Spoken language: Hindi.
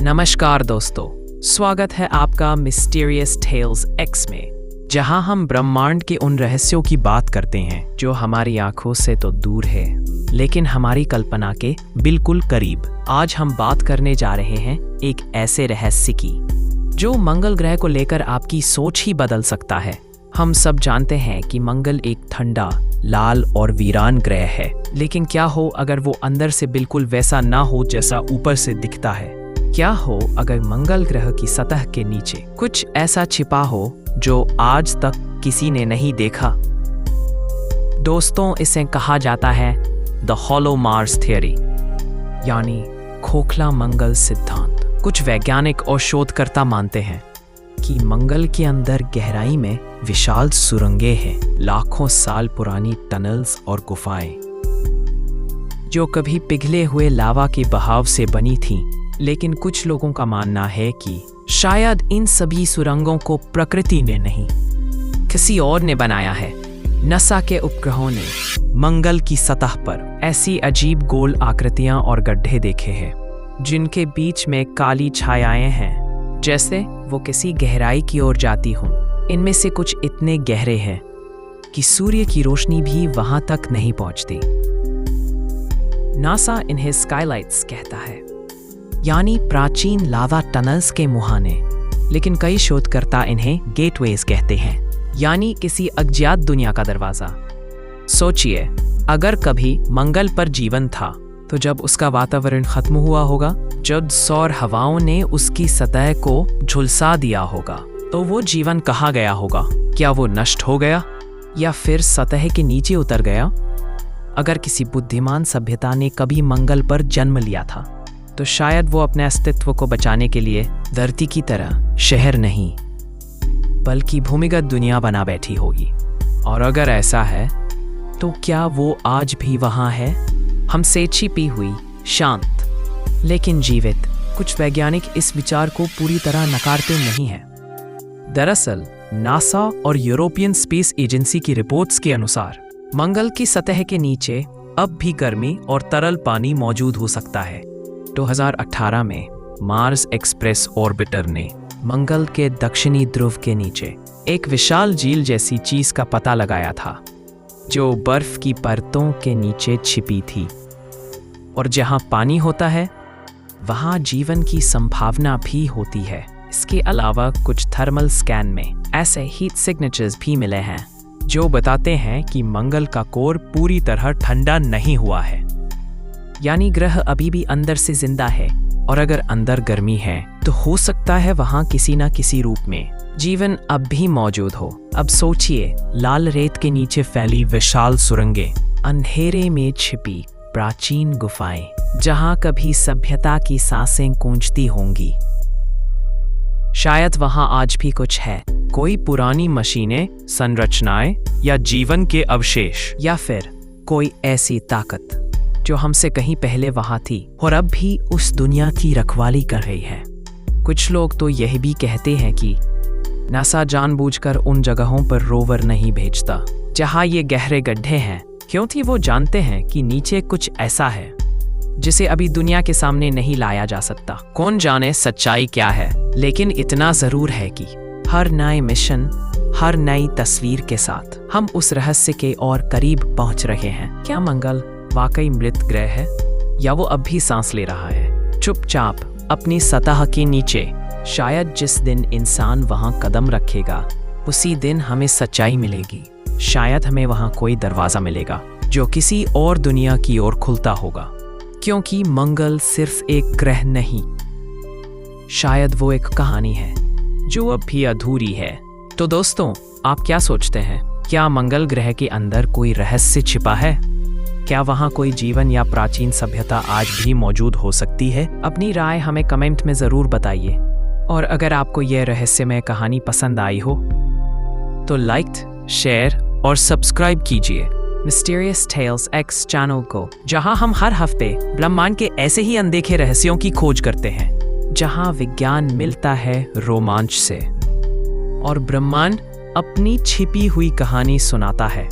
नमस्कार दोस्तों, स्वागत है आपका मिस्टीरियस टेल्स एक्स में, जहां हम ब्रह्मांड के उन रहस्यों की बात करते हैं जो हमारी आंखों से तो दूर है लेकिन हमारी कल्पना के बिल्कुल करीब। आज हम बात करने जा रहे हैं एक ऐसे रहस्य की जो मंगल ग्रह को लेकर आपकी सोच ही बदल सकता है। हम सब जानते हैं कि मंगल एक ठंडा, लाल और वीरान ग्रह है, लेकिन क्या हो अगर वो अंदर से बिल्कुल वैसा ना हो जैसा ऊपर से दिखता है। क्या हो अगर मंगल ग्रह की सतह के नीचे कुछ ऐसा छिपा हो जो आज तक किसी ने नहीं देखा। दोस्तों, इसे कहा जाता है द हॉलो मार्स थियरी, यानी खोखला मंगल सिद्धांत। कुछ वैज्ञानिक और शोधकर्ता मानते हैं कि मंगल के अंदर गहराई में विशाल सुरंगें हैं, लाखों साल पुरानी टनल्स और गुफाएं जो कभी पिघले हुए लावा के बहाव से बनी थीं। लेकिन कुछ लोगों का मानना है कि शायद इन सभी सुरंगों को प्रकृति ने नहीं, किसी और ने बनाया है। नासा के उपग्रहों ने मंगल की सतह पर ऐसी अजीब गोल आकृतियां और गड्ढे देखे हैं जिनके बीच में काली छायाएं हैं, जैसे वो किसी गहराई की ओर जाती हों। इनमें से कुछ इतने गहरे हैं कि सूर्य की रोशनी भी वहां तक नहीं पहुंचती। नासा इन्हें स्काईलाइट्स कहता है, यानी प्राचीन लावा टनल्स के मुहाने, लेकिन कई शोधकर्ता इन्हें गेटवेज कहते हैं, यानी किसी अज्ञात दुनिया का दरवाजा। सोचिए, अगर कभी मंगल पर जीवन था तो जब उसका वातावरण खत्म हुआ होगा, जब सौर हवाओं ने उसकी सतह को झुलसा दिया होगा, तो वो जीवन कहाँ गया होगा? क्या वो नष्ट हो गया या फिर सतह के नीचे उतर गया? अगर किसी बुद्धिमान सभ्यता ने कभी मंगल पर जन्म लिया था तो शायद वो अपने अस्तित्व को बचाने के लिए धरती की तरह शहर नहीं बल्कि भूमिगत दुनिया बना बैठी होगी। और अगर ऐसा है तो क्या वो आज भी वहां है, हमसे छिपी हुई, शांत लेकिन जीवित? कुछ वैज्ञानिक इस विचार को पूरी तरह नकारते नहीं हैं। दरअसल नासा और यूरोपियन स्पेस एजेंसी की रिपोर्ट्स के अनुसार मंगल की सतह के नीचे अब भी गर्मी और तरल पानी मौजूद हो सकता है। 2018 में मार्स एक्सप्रेस ऑर्बिटर ने मंगल के दक्षिणी ध्रुव के नीचे एक विशाल झील जैसी चीज का पता लगाया था जो बर्फ की परतों के नीचे छिपी थी। और जहां पानी होता है वहां जीवन की संभावना भी होती है। इसके अलावा कुछ थर्मल स्कैन में ऐसे हीट सिग्नेचर्स भी मिले हैं जो बताते हैं कि मंगल का कोर पूरी तरह ठंडा नहीं हुआ है, यानी ग्रह अभी भी अंदर से जिंदा है। और अगर अंदर गर्मी है तो हो सकता है वहां किसी ना किसी रूप में जीवन अब भी मौजूद हो। अब सोचिए, लाल रेत के नीचे फैली विशाल सुरंगें, अंधेरे में छिपी प्राचीन गुफाएं जहां कभी सभ्यता की सांसें गूंजती होंगी। शायद वहां आज भी कुछ है, कोई पुरानी मशीनें, संरचनाएं या जीवन के अवशेष, या फिर कोई ऐसी ताकत जो हमसे कहीं पहले वहां थी और अब भी उस दुनिया की रखवाली कर रही है। कुछ लोग तो यह भी कहते हैं कि नासा जानबूझकर उन जगहों पर रोवर नहीं भेजता जहां ये गहरे गड्ढे हैं, क्योंकि वो जानते हैं कि नीचे कुछ ऐसा है जिसे अभी दुनिया के सामने नहीं लाया जा सकता। कौन जाने सच्चाई क्या है, लेकिन इतना जरूर है कि हर नए मिशन, हर नई तस्वीर के साथ हम उस रहस्य के और करीब पहुंच रहे हैं। क्या मंगल वाकई मृत ग्रह है या वो अब भी सांस ले रहा है चुपचाप अपनी सतह के नीचे? शायद जिस दिन इंसान वहां कदम रखेगा उसी दिन हमें सच्चाई मिलेगी। शायद हमें वहां कोई दरवाजा मिलेगा जो किसी और दुनिया की ओर खुलता होगा, क्योंकि मंगल सिर्फ एक ग्रह नहीं, शायद वो एक कहानी है जो अब भी अधूरी है। तो दोस्तों, आप क्या सोचते हैं? क्या मंगल ग्रह के अंदर कोई रहस्य छिपा है? क्या वहां कोई जीवन या प्राचीन सभ्यता आज भी मौजूद हो सकती है? अपनी राय हमें कमेंट में जरूर बताइए। और अगर आपको यह रहस्यमय कहानी पसंद आई हो तो लाइक, शेयर और सब्सक्राइब कीजिए मिस्टीरियस टेल्स एक्स चैनल को, जहां हम हर हफ्ते ब्रह्मांड के ऐसे ही अनदेखे रहस्यों की खोज करते हैं, जहां विज्ञान मिलता है रोमांच से और ब्रह्मांड अपनी छिपी हुई कहानी सुनाता है।